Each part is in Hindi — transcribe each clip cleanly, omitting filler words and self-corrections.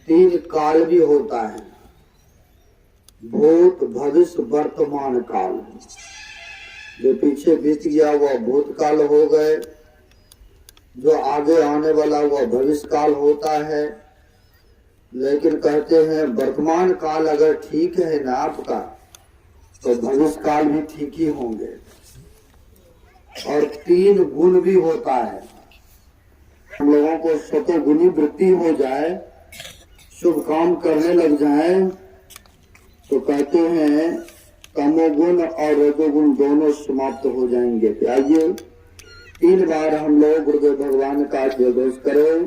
तीन काल भी होता है, भूत भविष्य वर्तमान काल। जो पीछे बीत गया वह भूतकाल हो गए, जो आगे आने वाला वह भविष्य काल होता है। लेकिन कहते हैं वर्तमान काल अगर ठीक है ना आपका, तो भविष्य काल भी ठीक ही होंगे। और तीन गुण भी होता है। हम लोगों को सतोगुणी वृत्ति हो जाए, शुभ काम करने लग जाए, तो कहते हैं तमोगुण और रजोगुण दोनों समाप्त हो जाएंगे। तो आइए 3 बार हम लोग गुरुदेव भगवान का जयघोष करें।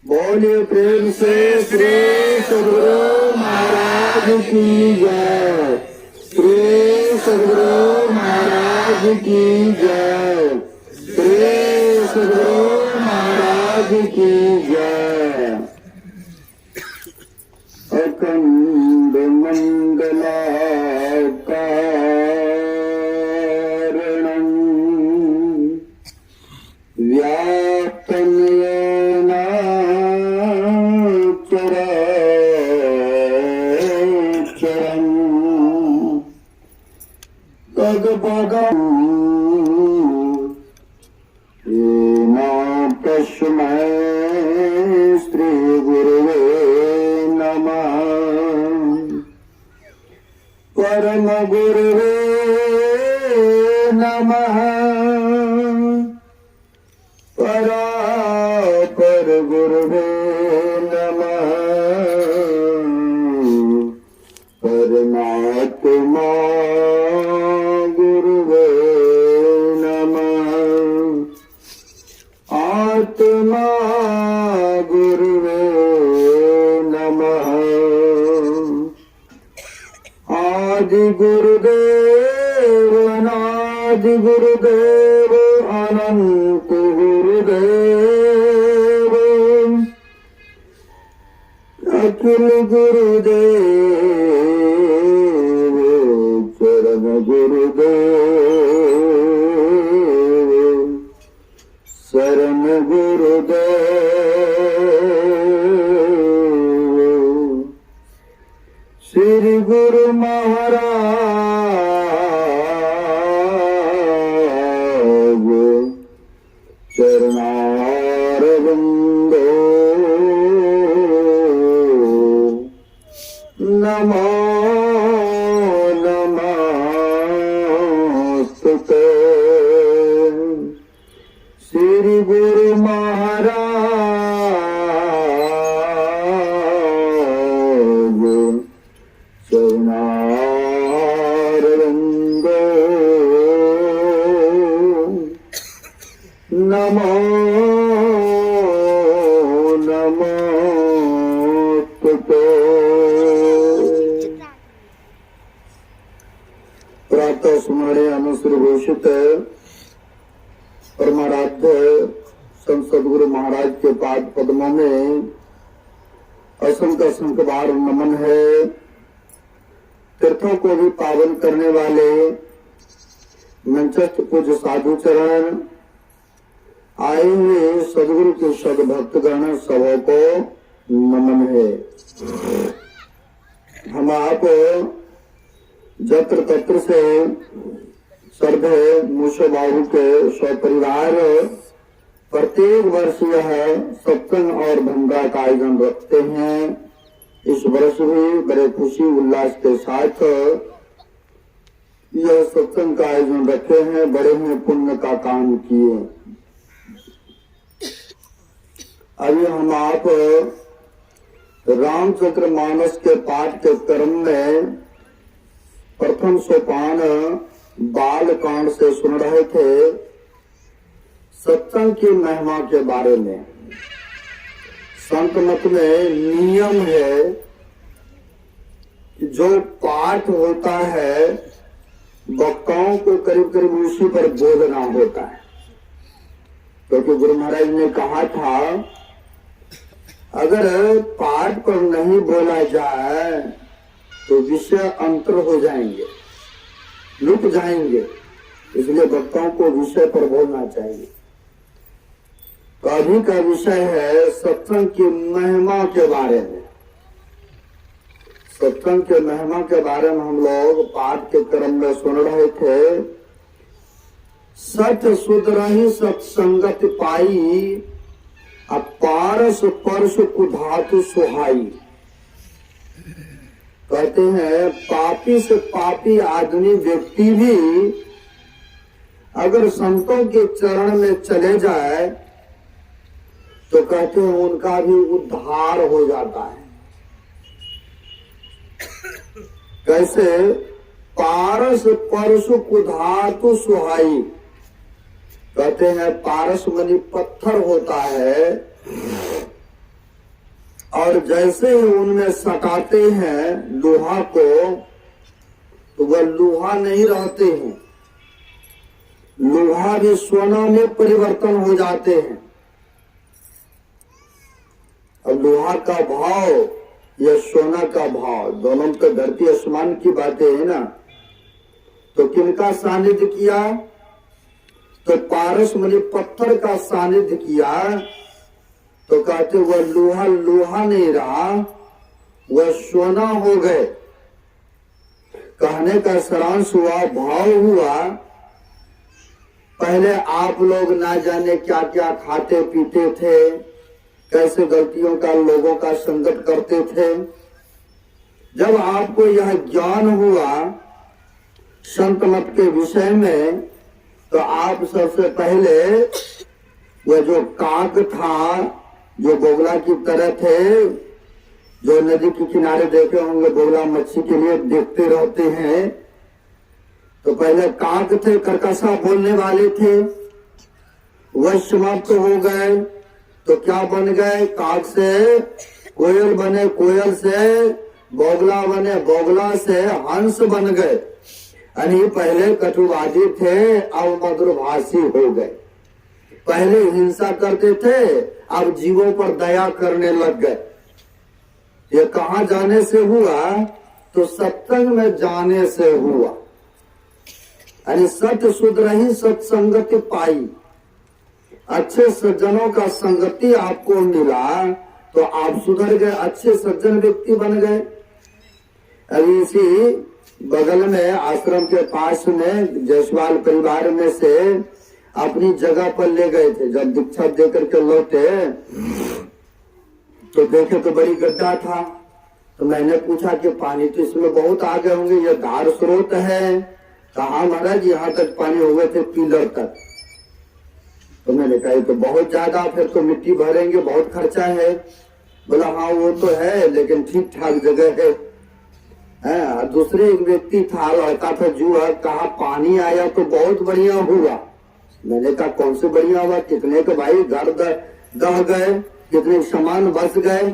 बोलिए प्रेम से श्री सद्गुरु महाराज की जय, श्री सद्गुरु महाराज की जय, श्री सद्गुरु महाराज की जय। अखंड मंगला व्याप्तन येन चराचरम् तद्भगं येन तस्मै श्री गुरुवे नमः। परम गुरुवे नमः, परापर गुरुवे नमः। परमात्मा गुरुवे नमः, आत्मा गुरुवे नमः। आदि गुरुदेव अनादि गुरुदेव अनंत गुरुदेव, अखिल गुरुदेव चरण गुरुदेव, शरण गुरुदेव। श्री गुरु महाराज चरणारविंदो नमो नमस्तुते। श्री गुरु महाराज चरणारविंदो नमो नमस्तुते। प्रातः स्मरणे अनुश्री घोषित परमाराध्य संत सद्गुरु महाराज के पाद पद्मों में असंख्य असंख्य बार नमन है। तीर्थों को भी पावन करने वाले मंचस्थ पूज्य साधु चरण, आए हुए सदगुरु के सद्भक्तगण सबों को नमन है। हम आप जत्र तत्र से सर्वे मूसो बाबू के स्वपरिवार प्रत्येक वर्ष यह सत्संग और भंडारा का आयोजन रखते हैं। इस वर्ष भी बड़े खुशी उल्लास के साथ यह सत्संग का आयोजन रखे हैं। बड़े में पुण्य का काम किए। अभी हम आप रामचंद्र मानस के पाठ के क्रम में प्रथम सोपान बाल कांड से सुन रहे थे सत्संग की महिमा के बारे में। संत मत में नियम है कि जो पाठ होता है वक्ताओं को करीब करीब उसी पर बोलना होता है। क्योंकि गुरु महाराज ने कहा था अगर पाठ पर नहीं बोला जाए तो विषय अंतर हो जाएंगे, लुट जाएंगे। इसलिए वक्ताओं को विषय पर बोलना चाहिए। तो अभी का विषय है सत्संग की महिमा के बारे में। सत्संग के महिमा के बारे में हम लोग पाठ के क्रम में सुन रहे थे। सत सुधरहि सत्संगति पाई, अपारस परस कुधातु सुहाई। कहते हैं पापी से पापी आदमी व्यक्ति भी अगर संतों के चरण में चले जाए तो कहते हैं उनका भी उद्धार हो जाता है। कैसे? पारस परसु कुधातु सुहाई। कहते हैं पारस मनी पत्थर होता है और जैसे ही उनमें सटाते हैं लोहा को तो वह लोहा नहीं रहते हैं, लोहा भी सोना में परिवर्तन हो जाते हैं। अब लोहा का भाव या सोना का भाव दोनों में तो धरती आसमान की बातें है ना। तो किनका सानिध्य किया? तो पारस मनी पत्थर का सानिध्य किया तो कहते वह लोहा लोहा नहीं रहा, वह सोना हो गए। कहने का सारांश हुआ, भाव हुआ। पहले आप लोग ना जाने क्या क्या खाते पीते थे, कैसे गलतियों का लोगों का संगत करते थे। जब आपको यह ज्ञान हुआ संत मत के विषय में तो आप सबसे पहले वह जो काक था, जो बोगला की तरह थे, जो नदी के किनारे देखे होंगे बोगला मच्छी के लिए देखते रहते हैं, तो पहले काक थे, कर्कशा बोलने वाले थे, वह समाप्त हो गए तो क्या बन गए? काक से कोयल बने, कोयल से बोगला बने, बोगला से हंस बन गए। यानी पहले कटुवादी थे अब मधुरभाषी हो गए। पहले हिंसा करते थे अब जीवों पर दया करने लग गए। ये कहाँ जाने से हुआ? तो सत्संग में जाने से हुआ। यानी सत्य सुधरहि सत्संगति पाई। अच्छे सज्जनों का संगति आपको मिला तो आप सुधर गए, अच्छे सज्जन व्यक्ति बन गए। अभी इसी बगल में आश्रम के पास में जयसवाल परिवार में से अपनी जगह पर ले गए थे। जब दीक्षा देकर के लौटे तो देखे तो बड़ी गड्ढा था। तो मैंने पूछा कि पानी तो इसमें बहुत आ गए होंगे, ये धार स्रोत है? कहा महाराज यहाँ तक पानी हो गए थे, पिलर तक। तो मैंने कहा तो बहुत ज्यादा, फिर तो मिट्टी भरेंगे, बहुत खर्चा है। बोला हाँ वो तो है लेकिन ठीक ठाक जगह है। दूसरे एक व्यक्ति था, लड़का था जुआ, कहा पानी आया तो बहुत बढ़िया हुआ। मैंने कहा कौन से बढ़िया हुआ? कितने के भाई घर दह गए, कितने सामान बच गए।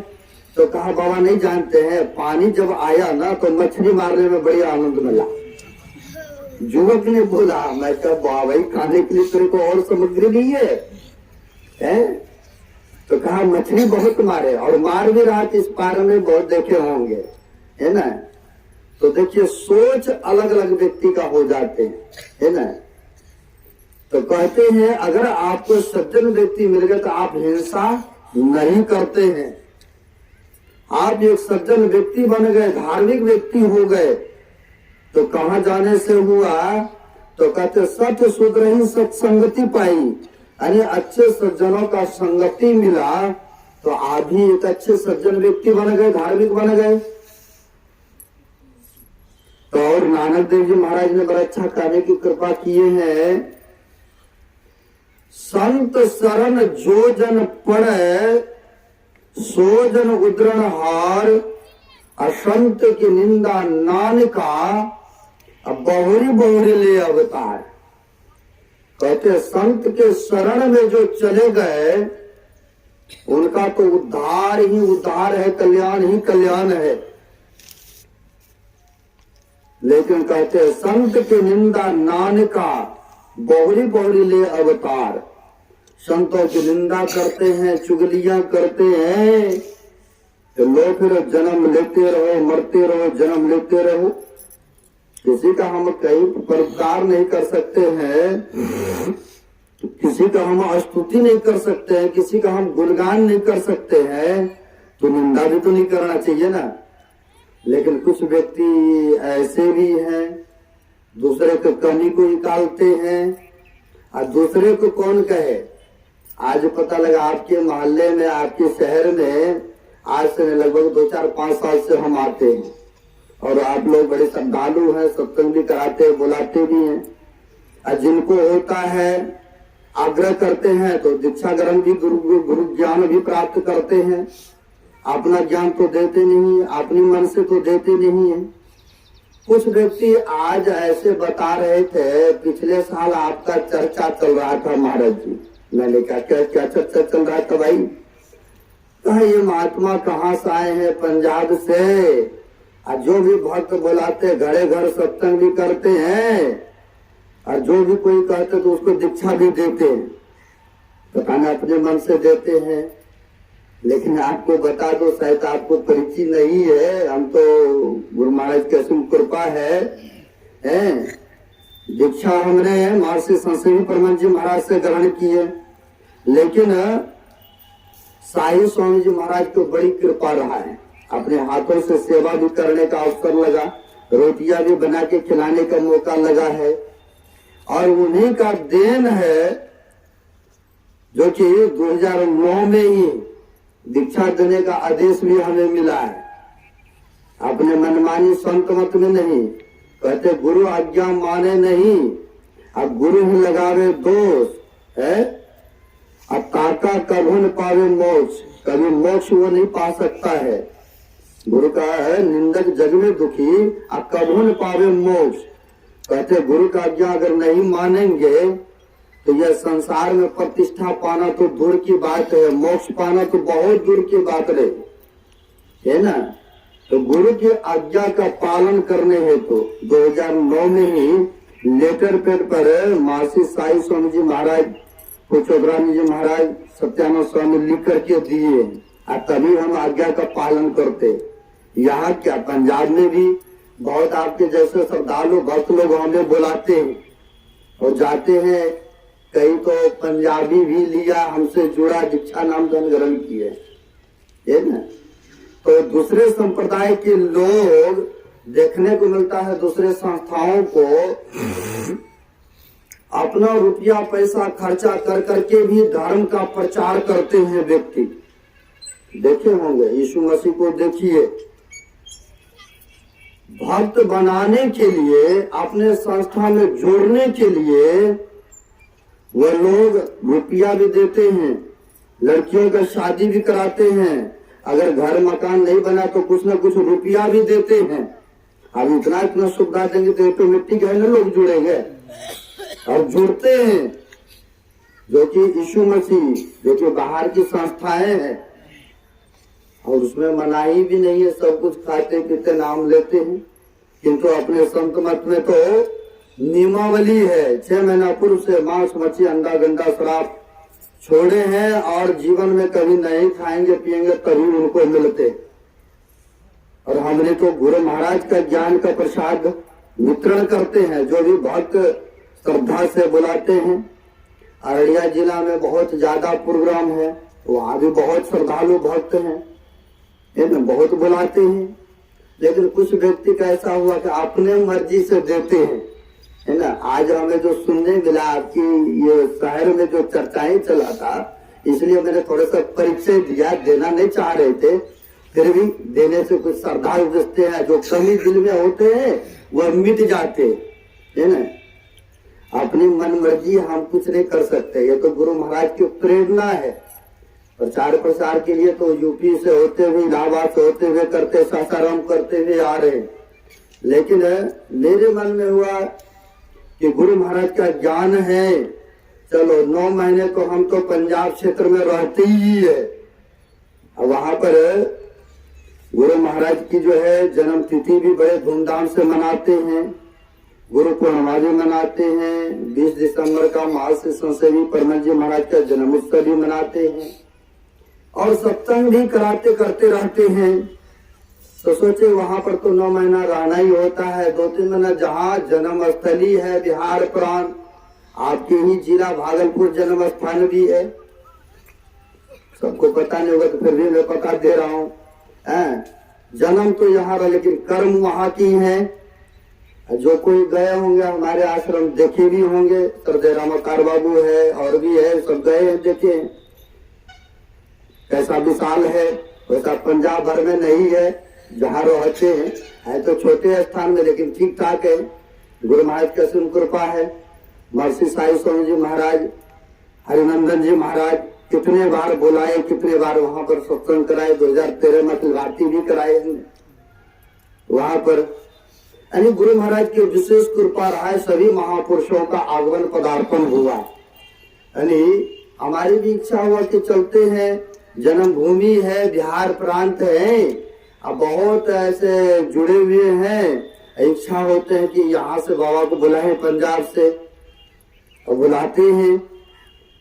तो कहा बाबा नहीं जानते हैं, पानी जब आया ना तो मछली मारने में बड़ी आनंद मिला। युवक ने बोला, मैं कहा बाबा खाने के लिए तेरे को और सामग्री नहीं है? तो कहा मछली बहुत मारे और मार भी रहा इस पार में बहुत देखे होंगे, है ना। तो देखिए सोच अलग अलग व्यक्ति का हो जाते हैं, है ना। तो कहते हैं अगर आपको सज्जन व्यक्ति मिल गए तो आप हिंसा नहीं करते हैं। आप एक सज्जन व्यक्ति बन गए, धार्मिक व्यक्ति हो गए तो कहाँ जाने से हुआ? तो कहते सत्य सुधरहि सत्संगति पाई। यानी अच्छे सज्जनों का संगति मिला तो आप भी एक अच्छे सज्जन व्यक्ति बन गए, धार्मिक बन गए। तो और नानक देव जी महाराज ने बड़ा अच्छा कहने की कृपा किए हैं। संत शरण जो जन पड़े सो जन उद्रण हार, असंत की निंदा नानका बहुरी बहुरी ले अवतार। कहते संत के शरण में जो चले गए उनका तो उद्धार ही उद्धार है, कल्याण ही कल्याण है। लेकिन कहते संत की निंदा नानका बहुरी बहुरी ले अवतार। संतों की निंदा करते हैं, चुगलियां करते हैं तो लो फिर जन्म लेते रहो, मरते रहो, जन्म लेते रहो। किसी का हम कहीं परोपकार नहीं कर सकते हैं। तो किसी का हम स्तुति नहीं कर सकते हैं, किसी का हम गुणगान नहीं कर सकते हैं, तो निंदा भी तो नहीं करना चाहिए ना। लेकिन कुछ व्यक्ति ऐसे भी हैं, दूसरे को कमी को निकालते हैं और दूसरे को कौन कहे। आज पता लगा आपके मोहल्ले में, आपके शहर में आज से लगभग 2-4-5 साल से हम आते हैं और आप लोग बड़े श्रद्धालु हैं, सत्संग भी कराते हैं, बुलाते भी हैं। और जिनको होता है आग्रह करते हैं तो दीक्षा ग्रहण भी, गुरु ज्ञान भी प्राप्त करते हैं। अपना ज्ञान तो देते नहीं है, अपनी मन से तो देते नहीं है। कुछ व्यक्ति आज ऐसे बता रहे थे, पिछले साल आपका चर्चा चल रहा था महाराज जी। मैंने कहा क्या चर्चा चल रहा था भाई? कहा ये महात्मा कहाँ से आए हैं? पंजाब से। और जो भी भक्त बुलाते घरे घर सत्संग भी करते हैं और जो भी कोई कहते तो उसको दीक्षा भी देते हैं। पता नहीं अपने मन से देते हैं। लेकिन आपको बता दो, शायद आपको परिचय नहीं है, हम तो गुरु महाराज की असीम कृपा है। दीक्षा हमने महर्षि संत परमहंस जी महाराज से ग्रहण की है। लेकिन साई स्वामी जी महाराज को बड़ी कृपा रहा है, अपने हाथों से सेवा भी करने का अवसर लगा, रोटियां भी बना के खिलाने का मौका लगा है। और उन्हीं का देन है जो कि 2009 में ही दीक्षा देने का आदेश भी हमें मिला है। अपने मनमानी संत मत में नहीं, कहते गुरु आज्ञा माने नहीं, अब गुरु ही लगावे दोष है। अब ताका कभी न पावे मोक्ष, कभी मोक्ष वो नहीं पा सकता है। गुरु का है निंदक जग में दुखी, अब कभी न पावे मोक्ष। कहते गुरु का आज्ञा अगर नहीं मानेंगे तो यह संसार में प्रतिष्ठा पाना तो दूर की बात है, मोक्ष पाना तो बहुत दूर की बात रहे, है ना। तो गुरु की आज्ञा का पालन करने हेतु 2009 में ही लेटर पैड पर महर्षि साई स्वामी जी महाराज को चौधरानी जी महाराज सत्यानंद स्वामी लिख करके दिए और तभी हम आज्ञा का पालन करते। यहाँ क्या पंजाब में भी बहुत आपके जैसे श्रद्धालु भक्त लोग हमें बुलाते हैं और जाते हैं। कई तो पंजाबी भी लिया, हमसे जुड़ा, दीक्षा नाम धन ग्रहण किए, है ना। तो दूसरे संप्रदाय के लोग देखने को मिलता है, दूसरे संस्थाओं को अपना रुपया पैसा खर्चा कर करके भी धर्म का प्रचार करते हैं व्यक्ति। देखे होंगे, यीशु मसीह को देखिए, भक्त बनाने के लिए, अपने संस्था में जोड़ने के लिए वो लोग रुपया भी देते हैं, लड़कियों का शादी भी कराते हैं। अगर घर मकान नहीं बना तो कुछ न कुछ रुपया भी देते हैं। अब इतना सुविधा देंगे तो ऑटोमेटिक है ना लोग जुड़ेंगे और जुड़ते हैं। जो कि यीशु मसीह, जो कि बाहर की संस्थाएं हैं और उसमें मनाही भी नहीं है, सब कुछ खाते पीते नाम लेते हैं। किंतु अपने संत मत में तो नियमावली है, 6 महीना पूर्व से मांस मच्छी अंडा गंदा शराब छोड़े हैं और जीवन में कभी नहीं खाएंगे पिएंगे तभी उनको मिलते। और हमने तो गुरु महाराज का ज्ञान का प्रसाद वितरण करते हैं। जो भी भक्त श्रद्धा से बुलाते हैं, अररिया जिला में बहुत ज्यादा प्रोग्राम है, वहाँ भी बहुत श्रद्धालु भक्त हैं, बहुत बुलाते हैं। लेकिन कुछ व्यक्ति का ऐसा हुआ कि अपने मर्जी से देते हैं, है ना। आज हमें जो सुनने मिला आपकी ये शहर में जो चर्चाएं चला था, इसलिए मैंने थोड़ा सा परिचय दिया। देना नहीं चाह रहे थे, फिर भी देने से कुछ श्रद्धा उपजते हैं, जो कमी दिल में होते हैं वह मिट जाते, है ना। अपनी मन मर्जी हम कुछ नहीं कर सकते, ये तो गुरु महाराज की प्रेरणा है। प्रचार प्रसार के लिए तो यूपी से होते हुए, इलाहाबाद से होते हुए करते, सासाराम करते हुए आ रहे। लेकिन मेरे मन में हुआ कि गुरु महाराज का ज्ञान है, चलो 9 महीने तो हम तो पंजाब क्षेत्र में रहते ही है। वहां पर गुरु महाराज की जो है जन्म तिथि भी बड़े धूमधाम से मनाते हैं, गुरु पूर्णिमा भी मनाते हैं। 20 दिसंबर का महर्षि संत परमहंस जी महाराज का जन्म उत्सव भी मनाते हैं और सत्संग भी करते रहते हैं। तो सोचे वहां पर तो 9 महीना रहना ही होता है, 2-3 महीना जहाँ जन्म स्थली है, बिहार प्रांत आपके ही जिला भागलपुर जन्म स्थान भी है, सबको पता नहीं होगा तो फिर भी मैं पता दे रहा हूँ। जन्म तो यहाँ रहा लेकिन कर्म वहाँ की है। जो कोई गए होंगे हमारे आश्रम देखे भी होंगे, सरदे रामाकार बाबू है और भी है, सब गए हैं देखे हैं कैसा विशाल है। वैसा पंजाब भर में नहीं है जहाँ रहते हैं, है तो छोटे स्थान में लेकिन ठीक ठाक है। गुरु महाराज का सिंह कृपा है। महर्षि साई स्वामी जी महाराज, हरिनंदन जी महाराज कितने बार बुलाए, कितने बार वहां पर सत्संग कराए। 2013 में अखिल भारती भी कराए वहां पर। यानी गुरु महाराज की विशेष कृपा रहा है, सभी महापुरुषों का आगमन पदार्पण हुआ। यानी हमारी भी इच्छा हुआ कि चलते हैं, जन्मभूमि है, बिहार प्रांत है, अब बहुत ऐसे जुड़े हुए हैं, इच्छा होते हैं कि यहाँ से बाबा को बुलाएं पंजाब से, और बुलाते हैं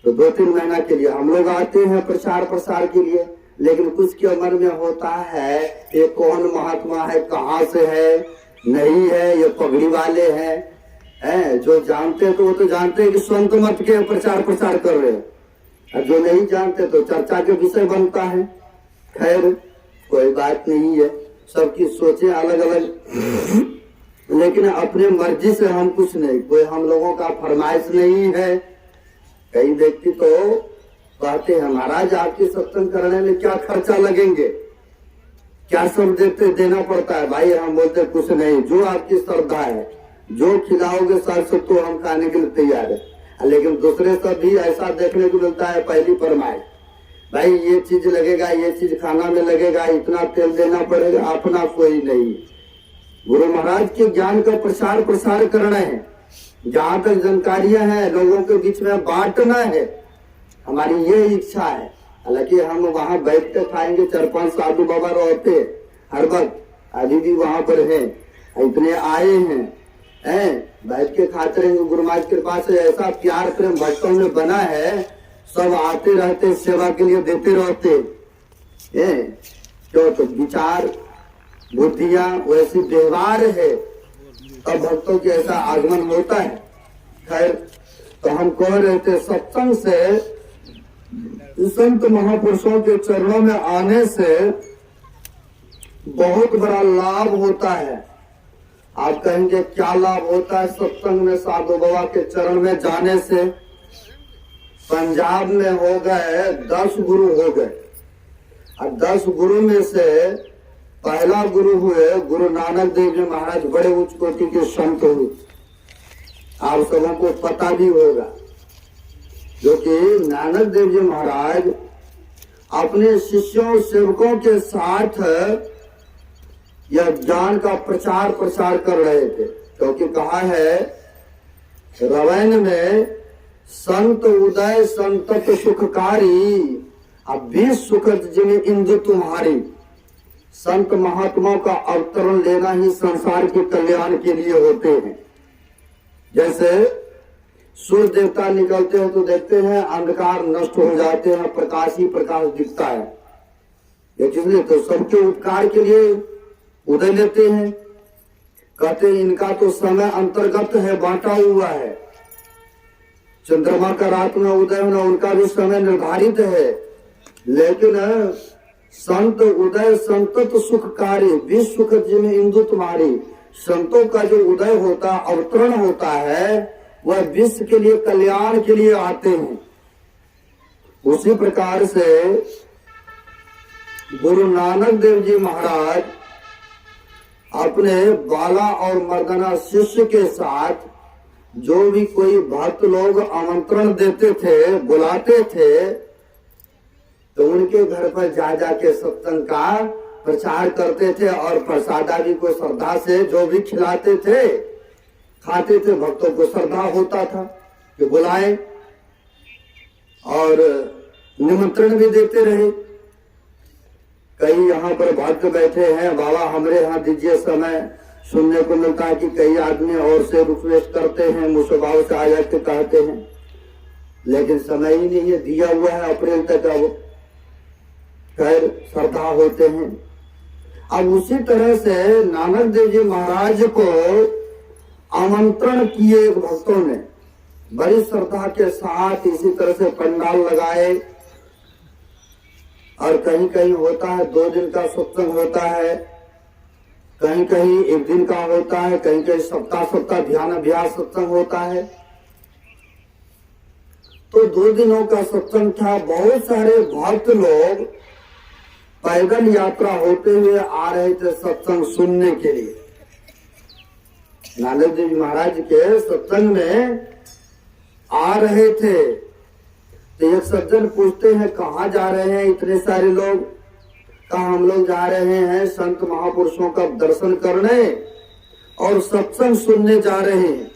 तो 2-3 महीना के लिए हम लोग आते हैं प्रचार प्रसार के लिए। लेकिन कुछ के मन में होता है ये कौन महात्मा है, कहाँ से है, नहीं है, ये पगड़ी वाले हैं। जो जानते हैं तो वो तो जानते हैं कि संत मत के प्रचार प्रसार कर रहे हैं, और जो नहीं जानते तो चर्चा के विषय बनता है। खैर कोई बात नहीं है, सबकी सोचें अलग अलग, लेकिन अपने मर्जी से हम कुछ नहीं, कोई हम लोगों का फरमाइश नहीं है। कई व्यक्ति तो कहते हैं महाराज आपकी सत्संग करने में क्या खर्चा लगेंगे, क्या सब देना पड़ता है। भाई हम बोलते कुछ नहीं, जो आपकी श्रद्धा है, जो खिलाओगे सब तो हम खाने के लिए तैयार है। लेकिन दूसरे सब भी ऐसा देखने को मिलता है, पहली फरमाइश भाई ये चीज लगेगा, ये चीज खाना में लगेगा, इतना तेल देना पड़ेगा, अपना कोई नहीं। गुरु महाराज के ज्ञान का प्रसार प्रसार करना है, जहाँ तक जानकारियां हैं लोगों के बीच में बांटना है, हमारी ये इच्छा है। हालांकि हम वहाँ बैठ कर खाएंगे, 4-5 साधु बाबा रहते हर वक्त, अभी भी वहाँ पर है, इतने आए हैं बैठ के खाते रहेंगे। गुरु महाराज के पास ऐसा प्यार प्रेम भक्तों में बना है, सब आते रहते सेवा के लिए देते रहते क्यों, तो विचार बुद्धियां वैसी व्यवहार है तब भक्तों के ऐसा आगमन होता है। खैर तो हम कह रहे थे सत्संग से, संत महापुरुषों के चरणों में आने से बहुत बड़ा लाभ होता है। आप कहेंगे क्या लाभ होता है सत्संग में, साधु बाबा के चरण में जाने से? पंजाब में हो गए 10 गुरु हो गए, और 10 गुरु में से पहला गुरु हुए गुरु नानक देव जी महाराज, बड़े उच्च कोटि के संत हुए, आप सबों को पता भी होगा। जो कि नानक देव जी महाराज अपने शिष्यों सेवकों के साथ यह ज्ञान का प्रचार प्रसार कर रहे थे। क्योंकि कहा है रामायण में, संत उदय संतत सुखकारी, अब 20 सुखद जिन इंदु तुम्हारी। संत महात्माओं का अवतरण लेना ही संसार के कल्याण के लिए होते हैं। जैसे सूर्य देवता निकलते हैं तो देखते हैं अंधकार नष्ट हो जाते हैं, प्रकाश ही प्रकाश दिखता है। इसलिए तो सबके उपकार के लिए उदय लेते हैं। कहते हैं इनका तो समय अंतर्गत है, बांटा हुआ है। चंद्रमा का रात में उदय होना, उनका भी समय निर्धारित है। लेकिन संत उदय संतत सुखकारी, विश्व सुख जिन इंदु तुम्हारी। संतों का जो उदय होता, अवतरण होता है, वह विश्व के लिए, कल्याण के लिए आते हैं। उसी प्रकार से गुरु नानक देव जी महाराज अपने बाला और मर्दाना शिष्य के साथ जो भी कोई भक्त लोग आमंत्रण देते थे, बुलाते थे, तो उनके घर पर जा जाके सत्संग का प्रचार करते थे, और प्रसादादि को श्रद्धा से जो भी खिलाते थे, खाते थे। भक्तों को श्रद्धा होता था कि बुलाएं, और निमंत्रण भी देते रहे। कई यहाँ पर भक्त बैठे हैं, बाबा हमारे यहाँ दीजिए समय। सुनने को मिलता है कि कई आदमी और से रिक्वेस्ट करते हैं, मुसभाव से आ जाते कहते हैं, लेकिन समय ही नहीं है, दिया हुआ है अप्रैल तक। अब खैर श्रद्धा होते हैं। अब उसी तरह से नानक देव जी महाराज को आमंत्रण किए एक भक्तों ने, बड़ी श्रद्धा के साथ इसी तरह से पंडाल लगाए, और कहीं कहीं होता है 2 दिन का सत्संग होता है, कहीं कहीं 1 दिन का होता है, कहीं कहीं सप्ताह ध्यान अभ्यास सत्संग होता है। तो 2 दिनों का सत्संग था। बहुत सारे भक्त लोग पैदल यात्रा होते हुए आ रहे थे सत्संग सुनने के लिए। नानक देव जी महाराज के सत्संग में आ रहे थे। तो एक सज्जन पूछते हैं, कहाँ जा रहे हैं इतने सारे लोग? कहा, हम लोग जा रहे हैं संत महापुरुषों का दर्शन करने और सत्संग सुनने जा रहे हैं।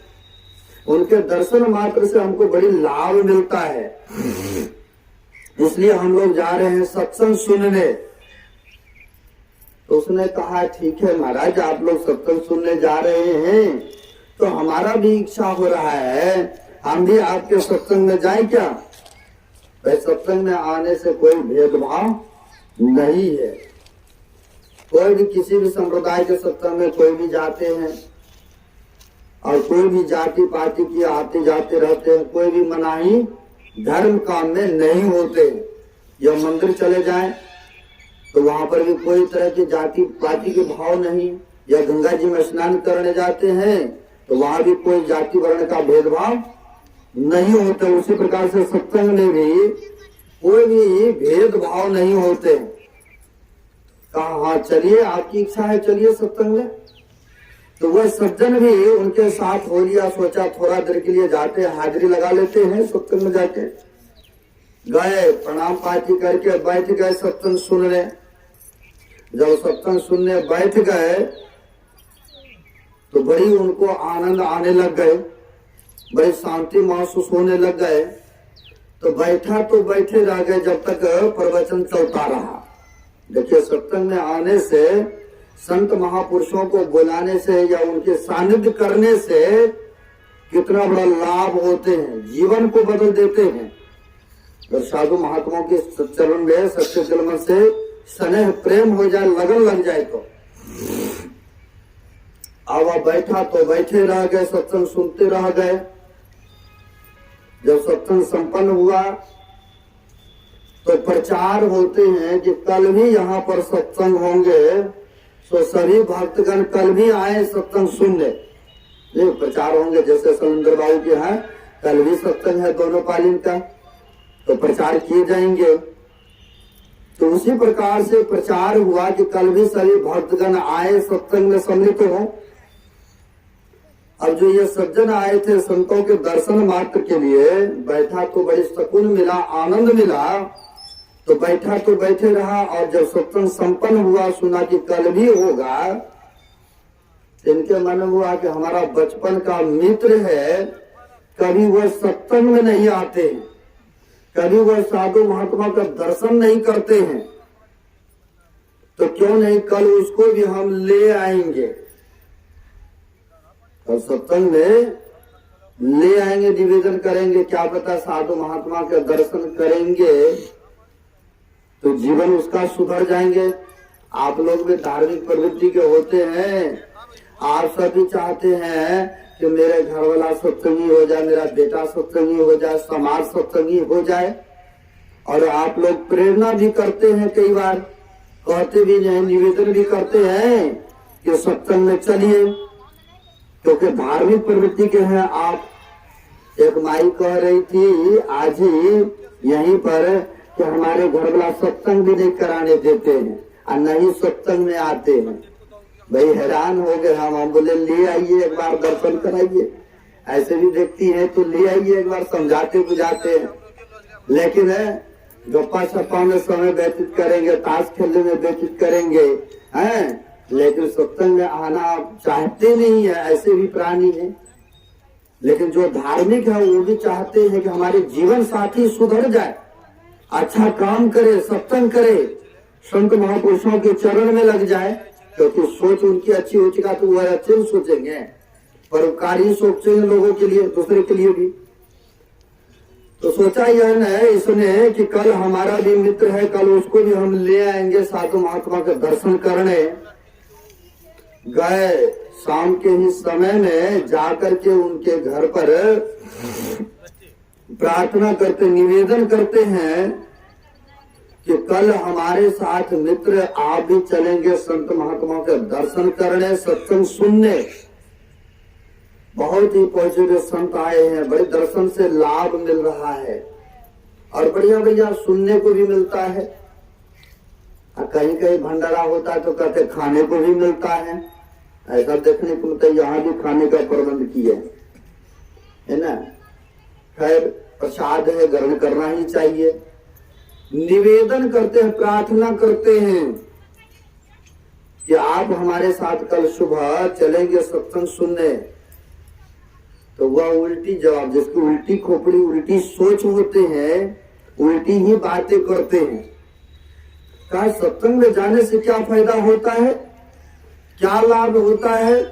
उनके दर्शन मात्र से हमको बड़ी लाभ मिलता है, इसलिए हम लोग जा रहे हैं सत्संग सुनने। तो उसने कहा, ठीक है महाराज, आप लोग सत्संग सुनने जा रहे हैं तो हमारा भी इच्छा हो रहा है, हम भी आपके सत्संग में जाएं क्या? भाई, सत्संग में आने से कोई भेदभाव नहीं है। कोई भी किसी भी संप्रदाय के सत्संग में कोई भी जाते हैं, और कोई भी जाति पाति की आते जाते रहते हैं। कोई भी मनाही धर्म काम में नहीं होते। या मंदिर चले जाएं तो वहां पर भी कोई तरह की जाति पाति के भाव नहीं। या गंगा जी में स्नान करने जाते हैं तो वहां भी कोई जाति वर्ण का भेदभाव नहीं होता। उसी प्रकार से सत्संग में भी कोई भी भेदभाव नहीं होते। कहा, हाँ चलिए, आपकी इच्छा है, चलिए सत्संग में। तो वह सज्जन भी उनके साथ हो लिया। सोचा थोड़ा देर के लिए जाते, हाजिरी लगा लेते हैं सत्संग में। जाके गए, प्रणाम पाती करके बैठ गए सत्संग सुनने। जब सत्संग सुनने बैठ गए तो बड़ी उनको आनंद आने लग गए, बड़ी शांति महसूस होने लग गए। तो बैठा तो बैठे रह गए जब तक प्रवचन चलता रहा। देखिए, सत्संग में आने से, संत महापुरुषों को बुलाने से या उनके सानिध्य करने से कितना बड़ा लाभ होते हैं, जीवन को बदल देते हैं। और साधु महात्माओं के चरण में सच्चे दिल मन से स्नेह प्रेम हो जाए, लगन लग जाए तो। अब बैठा तो बैठे रह गए, सत्संग सुनते रह गए। जब सत्संग संपन्न हुआ तो प्रचार होते हैं कि कल भी यहाँ पर सत्संग होंगे, तो सभी भक्तगण कल भी आए सत्संग सुनने। ये प्रचार होंगे, जैसे सलेंद्र बाबू के यहाँ कल भी सत्संग है दोनों पालीन का, तो प्रचार किए जाएंगे। तो उसी प्रकार से प्रचार हुआ कि कल भी सभी भक्तगण आए सत्संग में सम्मिलित हो। अब जो ये सज्जन आए थे संतों के दर्शन मात्र के लिए, बैठा तो बड़ी सुकून मिला, आनंद मिला। तो बैठा तो बैठे रहा। और जब सत्संग संपन्न हुआ, सुना कि कल भी होगा, इनके मन में हुआ कि हमारा बचपन का मित्र है, कभी वह सत्संग में नहीं आते हैं, कभी वह साधु महात्मा का दर्शन नहीं करते हैं, तो क्यों नहीं कल उसको भी हम ले आएंगे और सत्संग में ले आएंगे, निवेदन करेंगे। क्या पता साधु महात्मा के दर्शन करेंगे तो जीवन उसका सुधर जाएंगे। आप लोग भी धार्मिक प्रवृत्ति के होते हैं, आप सभी चाहते हैं कि मेरे घर वाला सत्संगी हो जाए, मेरा बेटा सत्संगी हो जाए, समाज सत्संगी हो जाए। और आप लोग प्रेरणा भी करते हैं, कई बार कहते भी नहीं, निवेदन भी करते हैं कि सत्संग में चलिए, क्योंकि धार्मिक प्रवृत्ति के हैं आप। एक माई कह रही थी आज ही यहीं पर कि हमारे घर वाला सत्संग भी नहीं कराने देते हैं और नहीं सत्संग में आते हैं। भाई हैरान हो गए हम बोले ले आइए एक बार दर्शन कराइए, ऐसे भी व्यक्ति है तो ले आइए एक बार, समझाते बुझाते हैं। लेकिन गप्पा छप्पा में समय व्यतीत करेंगे, ताश खेलने में व्यतीत करेंगे, हैं, लेकिन सत्संग में आना चाहते नहीं है। ऐसे भी प्राणी है। लेकिन जो धार्मिक है वो भी चाहते हैं कि हमारे जीवन साथी सुधर जाए, अच्छा काम करे, सत्संग करे, संत महापुरुषों के चरण में लग जाए। क्योंकि सोच उनकी अच्छी हो चुका तो वह अच्छे ही सोचेंगे, परोपकारी सोचेंगे लोगों के लिए, दूसरे के लिए भी। तो सोचा यह न इसने कि कल हमारा भी मित्र है, कल उसको भी हम ले आएंगे साधु महात्मा के दर्शन करने। गए शाम के ही समय में जाकर के उनके घर पर प्रार्थना करते, निवेदन करते हैं कि कल हमारे साथ मित्र आप भी चलेंगे संत महात्माओं के दर्शन करने, सत्संग सुनने। बहुत ही पॉजिटिव संत आए हैं, बड़े दर्शन से लाभ मिल रहा है और बढ़िया बढ़िया सुनने को भी मिलता है। कहीं कहीं भंडारा होता है तो कहते खाने को भी मिलता है। ऐसा देखने को मिलता है, यहाँ भी खाने का प्रबंध किया है ना। खैर प्रसाद है, ग्रहण करना ही चाहिए। निवेदन करते हैं, प्रार्थना करते हैं कि आप हमारे साथ कल सुबह चलेंगे सत्संग सुनने। तो वह उल्टी जवाब, जिसकी उल्टी खोपड़ी उल्टी सोच होते हैं, उल्टी ही बातें करते हैं। कहा सत्संग में जाने से क्या फायदा होता है, क्या लाभ होता है?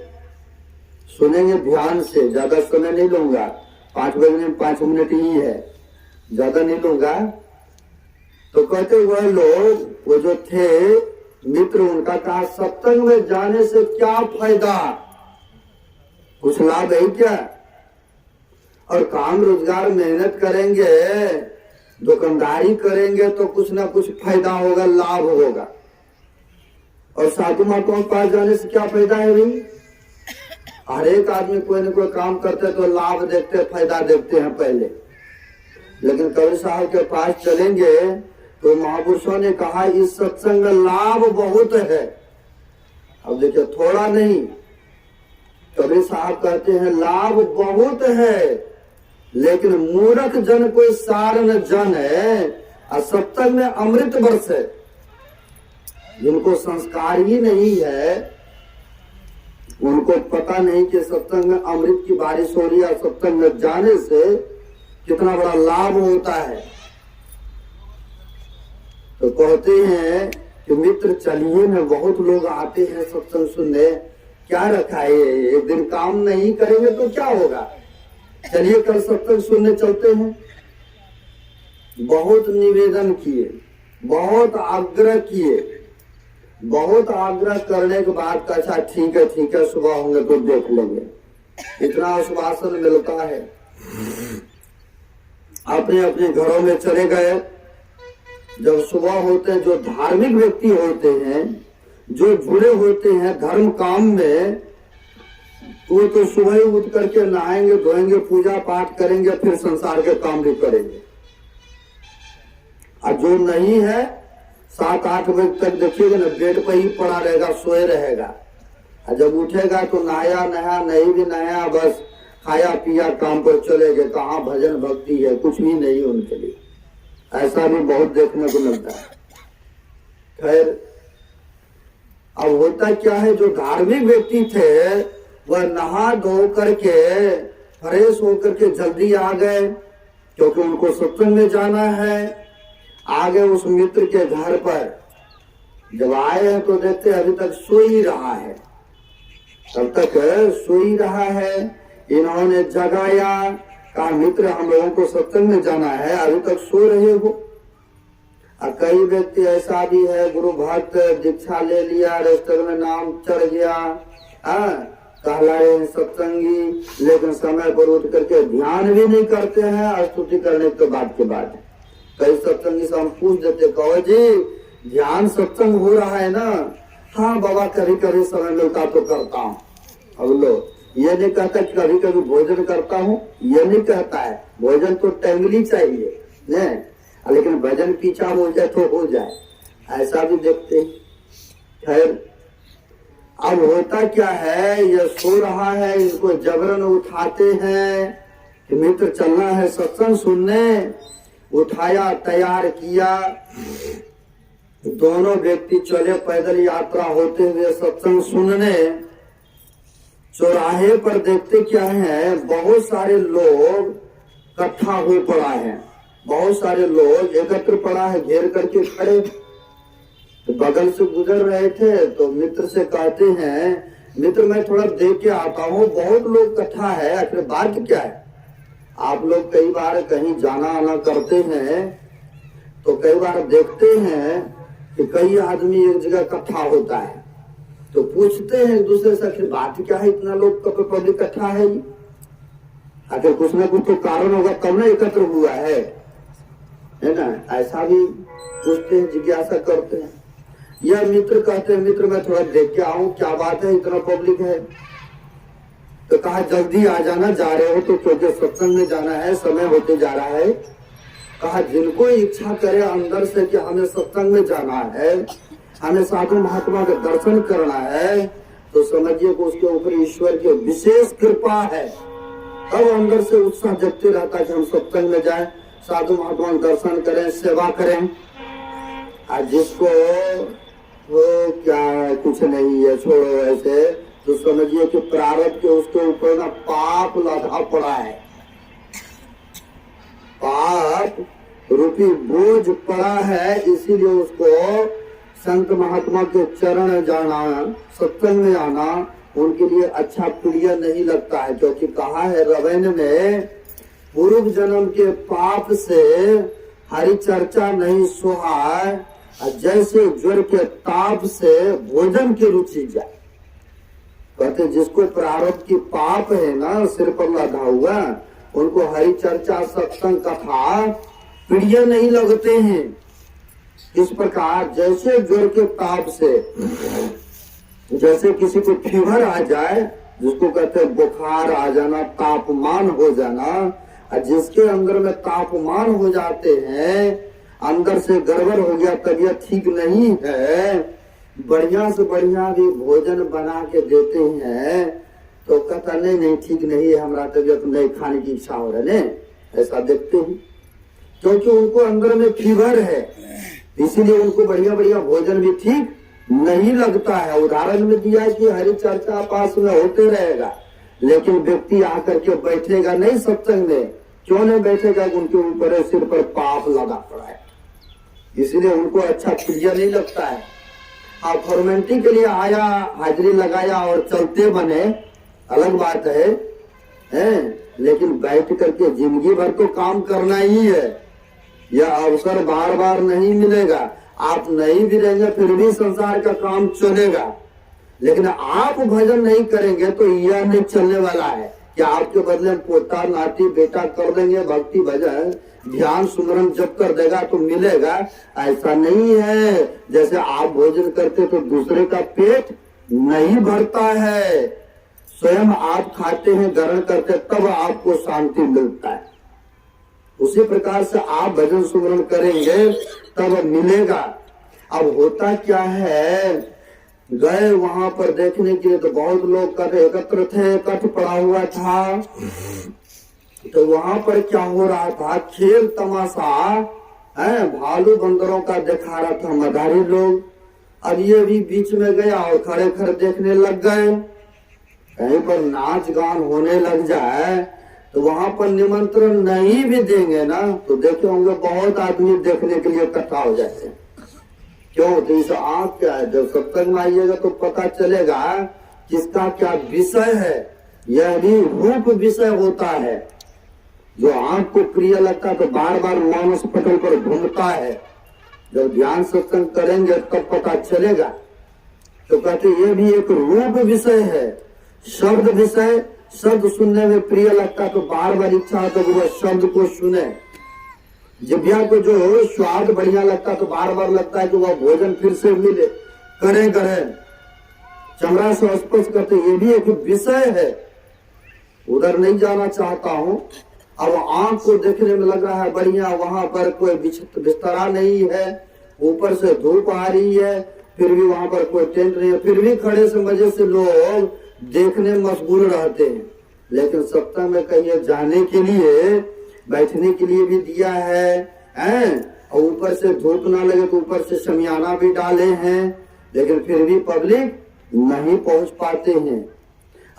सुनेंगे ध्यान से, ज्यादा समय नहीं लूंगा, 5 मिनट ही है, ज्यादा नहीं लूंगा। तो कहते वह लोग, वो जो थे मित्र, उनका कहा सत्संग में जाने से क्या फायदा, कुछ लाभ है क्या? और काम रोजगार मेहनत करेंगे, दुकानदारी करेंगे तो कुछ ना कुछ फायदा होगा, लाभ होगा। और साधु महात्माओं के पास जाने से क्या फायदा है भाई? हर एक आदमी कोई ना कोई काम करते तो लाभ देखते, फायदा देखते हैं पहले। लेकिन कबीर साहब के पास चलेंगे तो महापुरुषों ने कहा इस सत्संग में लाभ बहुत है। अब देखिए थोड़ा नहीं, कबीर साहब कहते हैं लाभ बहुत है, लेकिन मूर्ख जन कोई सार न जन है, और सत्संग में अमृत वर्ष है। जिनको संस्कार ही नहीं है, उनको पता नहीं कि सत्संग में अमृत की बारिश हो रही है, सत्संग में जाने से कितना बड़ा लाभ होता है। तो कहते हैं कि मित्र चलिए में बहुत लोग आते हैं सत्संग सुनने, क्या रखा है, एक दिन काम नहीं करेंगे तो क्या होगा, चलिए कल सत्संग सुनने चलते हैं। बहुत निवेदन किए, बहुत आग्रह किए, बहुत आग्रह करने के बाद अच्छा ठीक है सुबह होंगे तो देख लेंगे। इतना आश्वासन मिलता है। अपने अपने घरों में चले गए। जब सुबह होते हैं, जो धार्मिक व्यक्ति होते हैं, जो जुड़े होते हैं धर्म काम में, वो तो सुबह ही उठ करके नहाएंगे, धोएंगे, पूजा पाठ करेंगे, फिर संसार के काम भी करेंगे। और जो नहीं है 7-8 बजे तक देखिएगा ना, बेड पर ही पड़ा रहेगा, सोए रहेगा। और जब उठेगा तो नहाया नहीं भी नहाया, बस खाया पिया काम पर चले गए। कहाँ भजन भक्ति है, कुछ भी नहीं उनके लिए। ऐसा भी बहुत देखने को मिलता है। खैर अब होता क्या है, जो धार्मिक व्यक्ति थे वह नहा धो करके फ्रेश होकर के जल्दी आ गए, क्योंकि उनको सत्संग में जाना है। आगे उस मित्र के घर पर जब आए हैं तो देखते अभी तक सो ही रहा है, तब तक सो ही रहा है। इन्होंने जगाया, कहा मित्र हम लोगों को सत्संग में जाना है, अभी तक सो रहे हो। और कई व्यक्ति ऐसा भी है, गुरु भक्त दीक्षा ले लिया, रजिस्टर में नाम चढ़ गया, कहलाए सत्संगी, लेकिन समय पर उठ करके ध्यान भी नहीं करते हैं। स्तुति करने के बाद कई सत्संगी से हम पूछ देते, कहो जी ध्यान सत्संग हो रहा है ना? हाँ बाबा कभी कभी समय मिलता तो करता हूँ। अब लो ये नहीं कहता कि कभी कभी भोजन करता हूँ, ये नहीं कहता है। भोजन तो टाइमली चाहिए ने, लेकिन भजन पीछा हो जाए तो हो जाए, ऐसा भी देखते। खैर अब होता क्या है, ये सो रहा है, इनको जबरन उठाते हैं कि मित्र चलना है सत्संग सुनने। उठाया, तैयार किया, दोनों व्यक्ति चले पैदल यात्रा होते हुए सत्संग सुनने। चौराहे पर देखते क्या है, बहुत सारे लोग इकट्ठा हो पड़ा है, बहुत सारे लोग एकत्र पड़ा है, घेर करके खड़े। तो बगल से गुजर रहे थे तो मित्र से कहते हैं, मित्र मैं थोड़ा देख के आता हूँ, बहुत लोग इकट्ठा है, आखिर बात क्या है? आप लोग कई बार कहीं जाना आना करते हैं तो कई बार देखते हैं कि कई आदमी एक जगह इकट्ठा होता है, तो पूछते हैं एक दूसरे से, आखिर बात क्या है, इतना लोग पब्लिक इकट्ठा है, आखिर कुछ ना कुछ तो कारण होगा तब ना एकत्र हुआ है ना। ऐसा भी पूछते हैं, जिज्ञासा करते हैं। यह मित्र कहते हैं, मित्र मैं थोड़ा देख के आऊं, क्या बात है, इतना पब्लिक है। तो कहा जल्दी आ जाना, जा रहे हो तो, क्योंकि सत्संग में जाना है, समय होते जा रहा है। कहा जिनको इच्छा करे अंदर से कि हमें सत्संग में जाना है, हमें साधु महात्मा का दर्शन करना है, तो समझिए कि उसके ऊपर ईश्वर की विशेष कृपा है। अब अंदर से उत्साह जगते रहता है कि हम सत्संग में जाएं, साधु महात्मा का दर्शन करें, सेवा करें। आज जिसको वो क्या कुछ नहीं है, छोड़ो ऐसे, तो समझिए कि प्रारब्ध के उसके ऊपर ना पाप लदा पड़ा है, पाप रूपी बोझ पड़ा है। इसीलिए उसको संत महात्मा के चरण जाना, सत्संग में आना उनके लिए अच्छा प्रिय नहीं लगता है। क्योंकि कहा है रामायण में, पूर्व जन्म के पाप से हरि चर्चा नहीं सुहाय, जैसे ज्वर के ताप से भोजन की रुचि जाए। कहते जिसको प्रारब्ध की पाप है ना सिर पर लगा हुआ, उनको हरि चर्चा सत्संग कथा प्रिय नहीं लगते हैं। इस प्रकार जैसे ज्वर के ताप से, जैसे किसी को फीवर आ जाए, जिसको कहते हैं बुखार आ जाना, तापमान हो जाना, और जिसके अंदर में तापमान हो जाते हैं, अंदर से गड़बड़ हो गया, तबीयत ठीक नहीं है, बढ़िया से बढ़िया भी भोजन बना के देते हैं तो कहता नहीं ठीक नहीं है, हमारा तबीयत नहीं, खाने की इच्छा हो रहा है, ऐसा देखते हैं। क्योंकि उनको अंदर में फीवर है, इसीलिए उनको बढ़िया बढ़िया भोजन भी ठीक नहीं लगता है। उदाहरण में दिया है कि हरि चर्चा पास में होते रहेगा, लेकिन व्यक्ति आकर के बैठेगा नहीं सत्संग में। क्यों नहीं बैठेगा? उनके ऊपर सिर पर पाप लगा पड़ा है, इसलिए उनको अच्छा प्रिय नहीं लगता है। आप फॉर्मेलिटी के लिए आया, हाजिरी लगाया और चलते बने, अलग बात है, लेकिन बैठ करके जिंदगी भर तो काम करना ही है। यह अवसर बार बार नहीं मिलेगा। आप नहीं भी रहेंगे फिर भी संसार का काम चलेगा, लेकिन आप भजन नहीं करेंगे तो यह नहीं चलने वाला है कि आपके बदले पोता नाती बेटा कर देंगे भक्ति भजन, ध्यान सुमरन जब कर देगा तो मिलेगा। ऐसा नहीं है। जैसे आप भोजन करते तो दूसरे का पेट नहीं भरता है, स्वयं आप खाते हैं, ग्रहण करते, तब आपको शांति मिलता है। उसी प्रकार से आप भजन सुमरन करेंगे तब मिलेगा। अब होता क्या है, गए वहां पर देखने के लिए तो बहुत लोग एकत्र थे, इकट्ठ पड़ा हुआ था। तो वहां पर क्या हो रहा था, खेल तमाशा है, भालू बंदरों का दिखा रहा था मदारी लोग। अब ये भी बीच में गया और खड़े खड़े देखने लग गए। कहीं पर नाच गान होने लग जाए तो वहां पर निमंत्रण नहीं भी देंगे ना, तो देखे होंगे बहुत आदमी देखने के लिए इकट्ठा हो जाते हैं। क्यों? तो इस आंख क्या है, जब सत्संग में आइएगा तो पता चलेगा किसका क्या विषय है। यह भी रूप विषय होता है। जो आंख को प्रिय लगता है तो बार बार मानस पटल पर घूमता है। जब ध्यान सत्संग करेंगे तब पता चलेगा। तो कहते ये भी एक रूप विषय है, शब्द विषय। शब्द सुनने में प्रिय लगता है तो बार बार इच्छा होता है कि वह शब्द को सुने। जिभ्या को जो स्वाद बढ़िया लगता है तो बार बार लगता है कि वह भोजन फिर से मिले, करें चमड़ा से स्पर्श करते, ये भी एक विषय है। उधर नहीं जाना चाहता हूँ। अब आंख को देखने में लग रहा है बढ़िया, वहां पर कोई बिस्तरा नहीं है, ऊपर से धूप आ रही है, फिर भी वहां पर कोई टेंट नहीं है, फिर भी खड़े से मजे से लोग देखने में मशगूल रहते हैं। लेकिन सत्संग में कहीं जाने के लिए, बैठने के लिए भी दिया है, और ऊपर से धूप ना लगे तो ऊपर से शमियाना भी डाले हैं, लेकिन फिर भी पब्लिक नहीं पहुंच पाते हैं।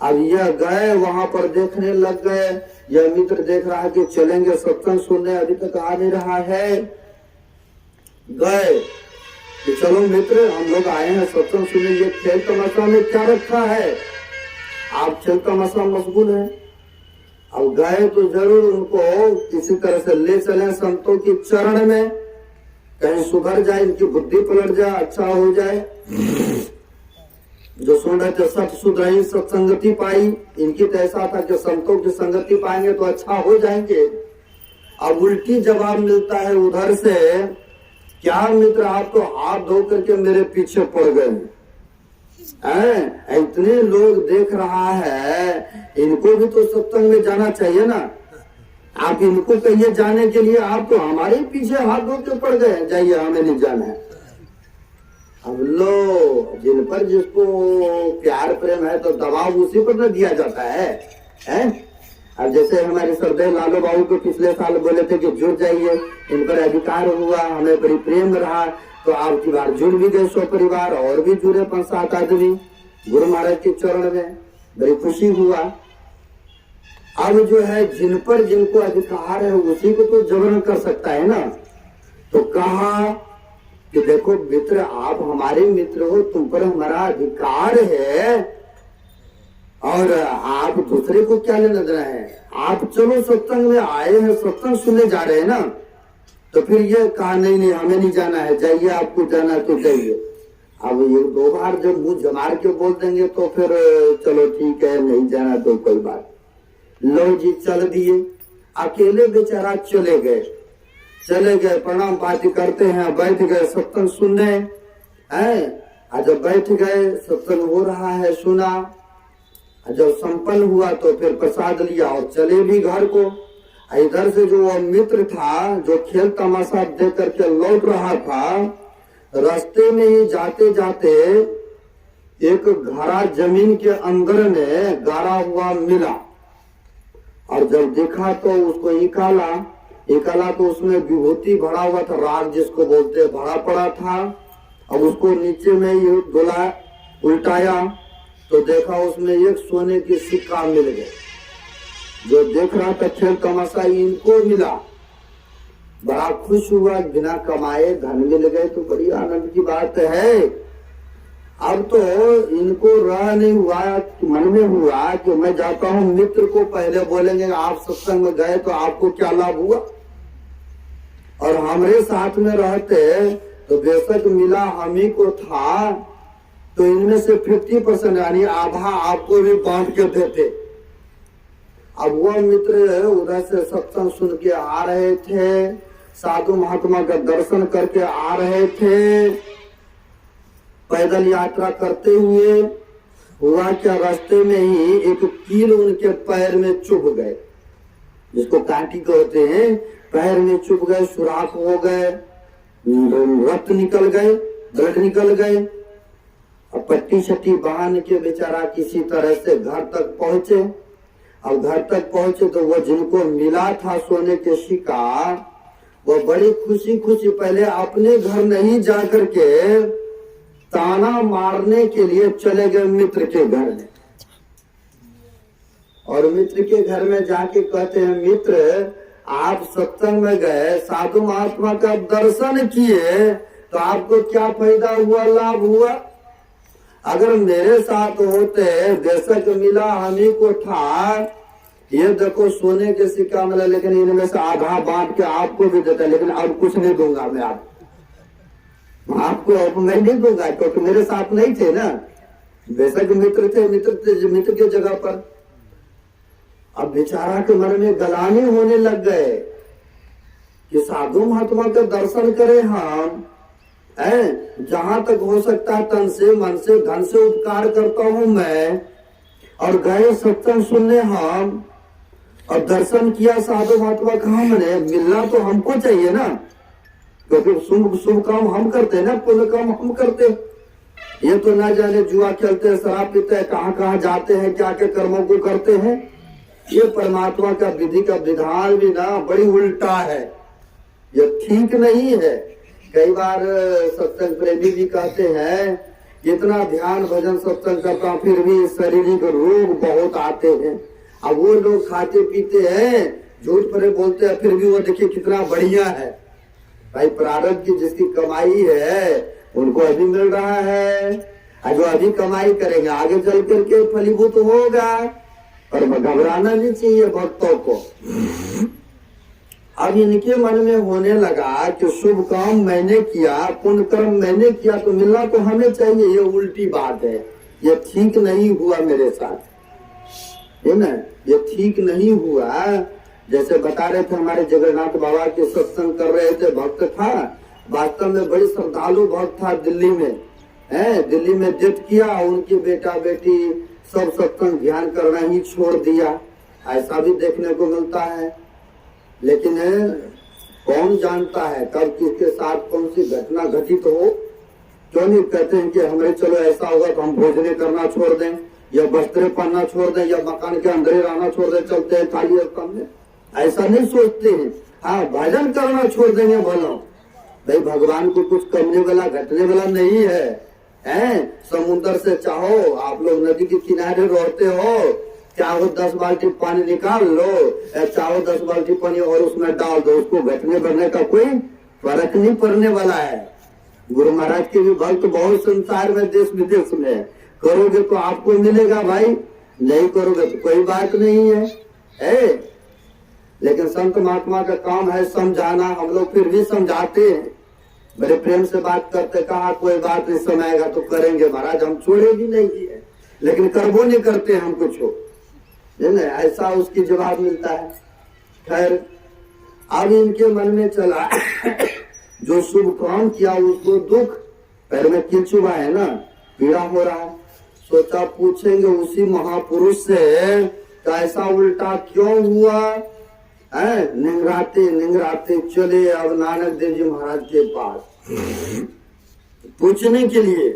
अब यह गए वहां पर देखने लग गए। यह मित्र देख रहा है कि चलेंगे सत्संग सुनने, अभी तक आ नहीं रहा है। गए कि चलो मित्र, हम लोग आए हैं सत्संग सुनने, ये खेल तमाशा में क्या रखा है, आप खेल तमाशा मशगूल है। अब गए तो जरूर उनको किसी तरह से ले चले संतों की चरण में, कहीं सुधर जाए, इनकी बुद्धि पलट जाए, अच्छा हो जाए। जो सुन रहे थे सत सुधरही सत्संगति पाई, इनकी तो ऐसा था कि संतों की संगति पाएंगे तो अच्छा हो जाएंगे। अब उल्टी जवाब मिलता है उधर से, क्या मित्र आप तो हाथ धो करके मेरे पीछे पड़ गए हैं, इतने लोग देख रहा है, इनको भी तो सत्संग में जाना चाहिए ना। आप इनको कहिए जाने के लिए, आप तो हमारे पीछे हाथ धो के पड़ गए, जाइए हमें नहीं जाना है। अब लो, जिन पर जिसको प्यार प्रेम है तो दबाव उसी पर न दिया जाता है? अब जैसे हमारे सरदेव लालो बाबू को पिछले साल बोले थे कि जुड़ जाइए, इन पर अधिकार हुआ, हमें बड़ी प्रेम रहा, तो आपकी बार जुड़ भी गए 100 परिवार, और भी जुड़े 5-7 आदमी गुरु महाराज के चरण में, बड़ी खुशी हुआ। अब जो है जिन पर जिनको अधिकार है उसी को तो जबरन कर सकता है ना। तो कहा कि देखो मित्र, आप हमारे मित्र हो, तुम पर हमारा अधिकार है, और आप दूसरे को क्या लेना देना है। आप चलो सत्संग में आए हैं, सत्संग सुनने जा रहे हैं ना, तो फिर ये कहा नहीं नहीं हमें नहीं जाना है, जाइए, आपको जाना तो जाइए। अब ये 2 बार जब मुंह जमार के बोल देंगे तो फिर चलो ठीक है, नहीं जाना तो कोई बात। लो जी चल दिए, अकेले बेचारा चले गए, प्रणाम पाती करते हैं, बैठ गए सत्संग सुनने हैं। जब बैठ गए, सत्संग हो रहा है, सुना, जब संपन्न हुआ तो फिर प्रसाद लिया और चले भी घर को। इधर से जो वो मित्र था जो खेल तमाशा देख करके लौट रहा था, रास्ते में ही जाते जाते एक घड़ा जमीन के अंदर में गाड़ा हुआ मिला, और जब देखा तो उसको निकाला तो उसमें विभूति भरा हुआ था, राग जिसको बोलते भरा पड़ा था। अब उसको नीचे में ये डोला उल्टाया तो देखा उसमें एक सोने की सिक्का मिल गया। जो देख रहा था खेल तमाशा इनको मिला, बड़ा खुश हुआ, बिना कमाए धन मिल गए तो बड़ी आनंद की बात है। अब तो इनको रह नहीं हुआ, मन में हुआ कि मैं जाता हूँ, मित्र को पहले बोलेंगे आप सत्संग में गए तो आपको क्या लाभ हुआ, और हमारे साथ में रहते तो बेशक मिला हम ही को था, तो इनमें से 50% यानी आधा आपको भी बांट के देते। अब वो मित्र उधर से सत्संग सुन के आ रहे थे, साधु महात्मा का दर्शन करके आ रहे थे, पैदल यात्रा करते हुए। हुआ क्या, रास्ते में ही एक कील उनके पैर में चुभ गए, जिसको कांटी कहते हैं, पैर में चुभ गए, सुराख हो गए, रक्त निकल गए, ब्लड निकल गए। अब पट्टी शट्टी बांध के बेचारा किसी तरह से घर तक पहुंचे। अब घर तक पहुंचे तो वो जिनको मिला था सोने के सिक्का, वो बड़ी खुशी पहले अपने घर नहीं जा करके ताना मारने के लिए चले गए मित्र के घर में, और मित्र के घर में जाके कहते हैं, मित्र आप सत्संग में गए, साधु महात्मा का दर्शन किए, तो आपको क्या फायदा हुआ, लाभ हुआ। अगर मेरे साथ होते, बेशक मिला हम ही को था, ये देखो सोने के सिक्का मिला, लेकिन इनमें से आधा बांट के आपको भी देता, लेकिन अब कुछ नहीं दूंगा मैं आपको अब मैं नहीं दूंगा, क्योंकि मेरे साथ नहीं थे ना, बेशक मित्र थे, मित्र के जगह पर। अब बेचारा के मन में गलानी होने लग गए कि साधु महात्मा का दर्शन करें हम, जहां तक हो सकता है तन से, मन से, धन से उपकार करता हूं मैं, और गए सत्संग सुनने हम, और दर्शन किया साधु महात्मा का, हमने मिलना तो हमको चाहिए ना, क्योंकि शुभ काम हम करते हैं ना, पुण्य काम हम करते। ये तो ना जाने जुआ खेलते हैं, शराब पीते हैं, कहाँ जाते हैं, क्या क्या कर्मों को करते हैं। ये परमात्मा का विधि का विधान भी ना बड़ी उल्टा है, ये ठीक नहीं है। कई बार सत्संग प्रेमी भी कहते हैं, इतना ध्यान भजन सत्संग करता फिर भी शारीरिक रोग बहुत आते हैं। अब वो लोग खाते पीते हैं, झूठ परे बोलते हैं, फिर भी वो देखिए कितना बढ़िया है। भाई प्रारब्ध की जिसकी कमाई है उनको अभी मिल रहा है, जो अभी कमाई करेंगे आगे चल करके फलीभूत होगा, पर घबराना नहीं चाहिए भक्तों को। अब इनके मन में होने लगा कि शुभ काम मैंने किया, पुण्य कर्म मैंने किया, तो मिलना तो हमें चाहिए, ये उल्टी बात है। ये ठीक नहीं हुआ मेरे साथ, है ना, ये ठीक नहीं हुआ। जैसे बता रहे थे हमारे जगन्नाथ बाबा के सत्संग कर रहे थे, भक्त था, वास्तव में बड़ी श्रद्धालु भक्त था, दिल्ली में है, दिल्ली में डेथ किया, उनकी बेटा बेटी सब सत्संग ध्यान करना ही छोड़ दिया, ऐसा भी देखने को मिलता है। लेकिन कौन जानता है कब किसके साथ कौन सी घटना घटित हो। क्यों नहीं कहते हैं कि हमें चलो ऐसा होगा तो हम भोजन करना छोड़ दें, या वस्त्र पहनना छोड़ दें, या मकान के अंदर रहना छोड़ दें, चलते हैं खाली और कम में, ऐसा नहीं सोचते हैं। हाँ, भजन करना छोड़ देंगे बोलो, भाई भगवान को कुछ करने वाला घटने वाला नहीं है। समुद्र से चाहो, आप लोग नदी के किनारे रहते हो, चाहो 10 बाल्टी पानी निकाल लो, चाहो 10 बाल्टी पानी और उसमें डाल दो, उसको घटने बढ़ने का कोई फर्क नहीं पड़ने वाला है। गुरु महाराज के भी भक्त बहुत संसार में देश विदेश में, करोगे तो आपको मिलेगा भाई, नहीं करोगे तो कोई बात नहीं है। लेकिन संत महात्मा का काम है समझाना, हम लोग फिर भी समझाते हैं, बड़े प्रेम से बात करते, कहा कोई बात नहीं, समय आएगा तो करेंगे महाराज, हम छोड़े भी नहीं है, लेकिन करबो नहीं करते हम कुछ हो, है ना, ऐसा उसकी जवाब मिलता है। खैर, अब इनके मन में चला जो शुभ काम किया उसको दुख, पैर में कील चुभा है ना, पीड़ा हो रहा है, सोचा पूछेंगे उसी महापुरुष से कैसा उल्टा क्यों हुआ। निंगराते निंगराते चले अब नानक देव जी महाराज के पास पूछने के लिए।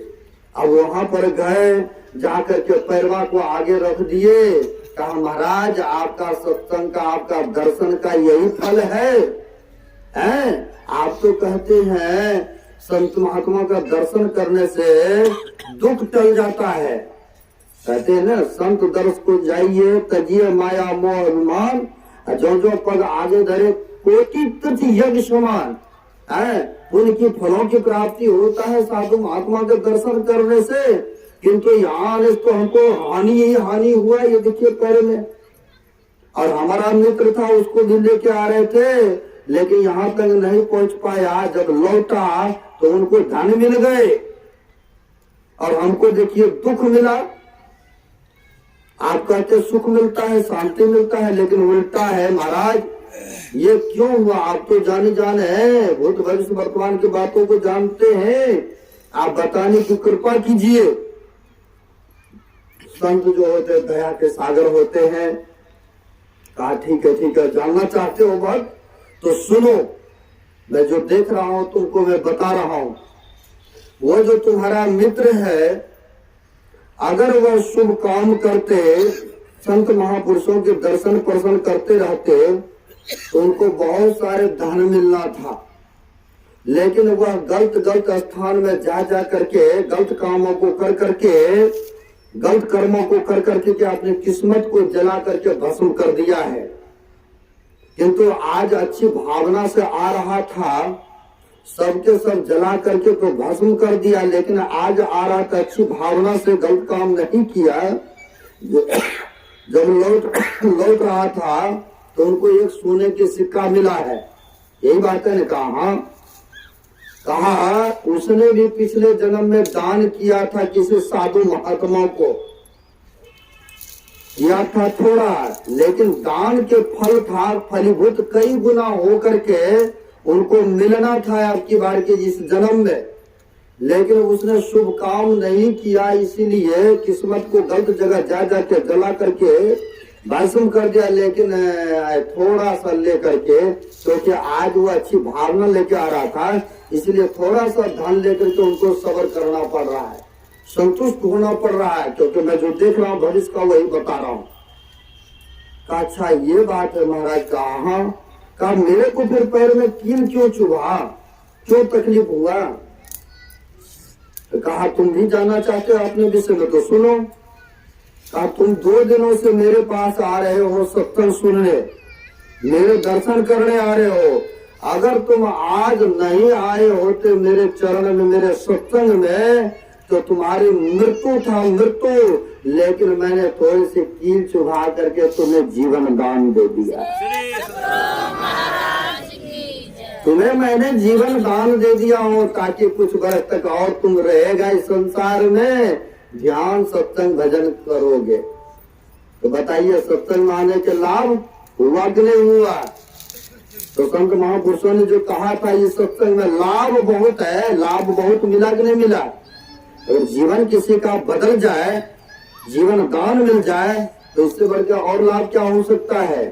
अब वहां पर गए, जाकर के पैरवा को आगे रख दिए, कहा महाराज आपका सत्संग का, आपका दर्शन का यही फल है। आप तो कहते हैं संत महात्मा का दर्शन करने से दुख टल जाता है, कहते हैं ना, संत दर्श को जाइए तजिए माया मोह अभिमान, जो पग आगे धरे कोटि तीर्थ यज्ञ समान है, उनकी फलों की प्राप्ति होता है साधु महात्मा के दर्शन करने से। किंतु यहाँ तो हमको हानि ही हानि हुआ, ये देखिए पैर में। और हमारा मित्र था, उसको भी लेके आ रहे थे, लेकिन यहाँ तक नहीं पहुंच पाया, जब लौटा तो उनको धन मिल गए और हमको देखिए दुख मिला। आप कहते सुख मिलता है, शांति मिलता है, लेकिन उल्टा है महाराज, ये क्यों हुआ। आप तो जाने जान है, भूत भविष्य वर्तमान की बातों को जानते हैं, आप बताने की कृपा कीजिए। संत जो होते दया के सागर होते हैं, कहा ठीक है जानना चाहते हो बात तो सुनो, मैं जो देख रहा हूं तुमको मैं बता रहा हूं। वो जो तुम्हारा मित्र है, अगर वह शुभ काम करते, संत महापुरुषों के दर्शन प्रसन्न करते रहते तो उनको बहुत सारे धन मिलना था, लेकिन वह गलत स्थान में जा करके गलत कामों को कर करके, गलत कर्मों को कर करके अपनी किस्मत को जला करके भस्म कर दिया है। किंतु आज अच्छी भावना से आ रहा था, सबके सब जला करके तो भस्म कर दिया, लेकिन आज आ रहा था अच्छी भावना से, गलत काम नहीं किया। जब लौट रहा था तो उनको एक सोने की सिक्का मिला है, यही बात है। कहा उसने भी पिछले जन्म में दान किया था किसी साधु महात्मा को, किया था थोड़ा, लेकिन दान के फल था फलीभूत कई गुना हो करके उनको मिलना था आपकी बार के इस जन्म में, लेकिन उसने शुभ काम नहीं किया, इसीलिए किस्मत को गलत जगह जा के जला करके भस्म कर दिया। लेकिन थोड़ा सा लेकर के, क्योंकि आज वो अच्छी भावना लेके आ रहा था, इसलिए थोड़ा सा धन लेकर के उनको सब्र करना पड़ रहा है, संतुष्ट होना पड़ रहा है, क्योंकि मैं जो देख रहा हूँ भविष्य का वही बता रहा हूँ। कहा अच्छा ये बात है महाराज। कहा मेरे को फिर पैर में कील क्यों चुभा, क्यों तकलीफ हुआ। तो कहा तुम भी जानना चाहते हो अपने विषय में तो सुनो। कहा तुम 2 दिनों से मेरे पास आ रहे हो सत्संग सुनने, मेरे दर्शन करने आ रहे हो, अगर तुम आज नहीं आए होते मेरे चरण में, मेरे सत्संग में, तो तुम्हारी मृत्यु था मृत्यु, लेकिन मैंने थोड़ी सी कील चुभा करके तुम्हें जीवन दान दे दिया। तुम्हें मैंने जीवन दान दे दिया हूँ ताकि कुछ वर्ष तक और तुम रहेगा इस संसार में, ध्यान सत्संग भजन करोगे तो बताइए सत्संग में आने के लाभ हुआ कि नहीं हुआ? तो संत महापुरुषों ने जो कहा था ये सत्संग में लाभ बहुत है, लाभ बहुत मिला कि नहीं मिला? अगर जीवन किसी का बदल जाए, जीवन दान मिल जाए तो इससे बढ़कर और लाभ क्या हो सकता है?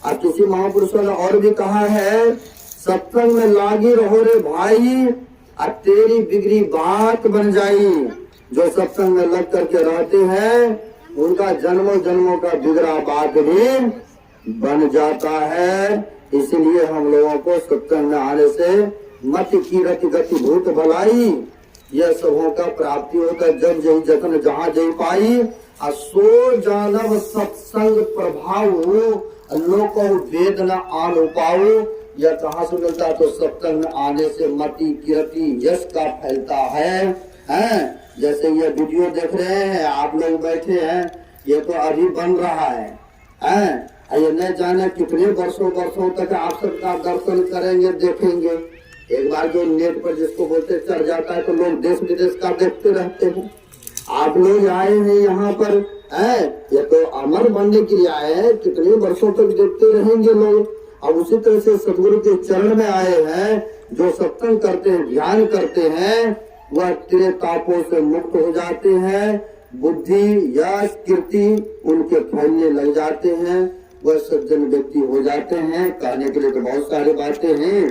अब किसी महापुरुषों ने और भी कहा है, सत्संग में लागी रहो रे भाई, अब तेरी बिगड़ी बात बन जाई। जो सत्संग में लग करके रहते हैं उनका जन्मों जन्मों का बिगड़ा बात भी बन जाता है। इसलिए हम लोगों को सत्संग में आने से मत कीरति गति भूत भलाई यह सबों का प्राप्ति होता है। जब जही जतन जहाँ जही पाई सो जानव सत्संग प्रभाव लोको वेद न आन उपाओ। यह कहाँ से मिलता है? तो सत्संग में आने से मति कीर्ति यश का फैलता है। जैसे ये वीडियो देख रहे हैं आप लोग बैठे हैं, ये तो अभी बन रहा है। ये न जाने कितने वर्षों तक आप सबका दर्शन करेंगे देखेंगे। एक बार जो नेट पर जिसको बोलते चढ़ जाता है तो लोग देश विदेश का देखते रहते हैं। आप लोग आए हैं यहाँ पर ये तो अमर बनने के लिए आए हैं, कितने वर्षों तक देखते रहेंगे लोग। अब उसी तरह से सतगुरु के चरण में आए हैं, जो सत्संग करते हैं ध्यान करते हैं वह तेरे तापों से मुक्त हो जाते हैं। बुद्धि यश कीर्ति उनके फैलने लग जाते हैं, वह सज्जन व्यक्ति हो जाते हैं। कहने के लिए तो बहुत सारी बातें हैं।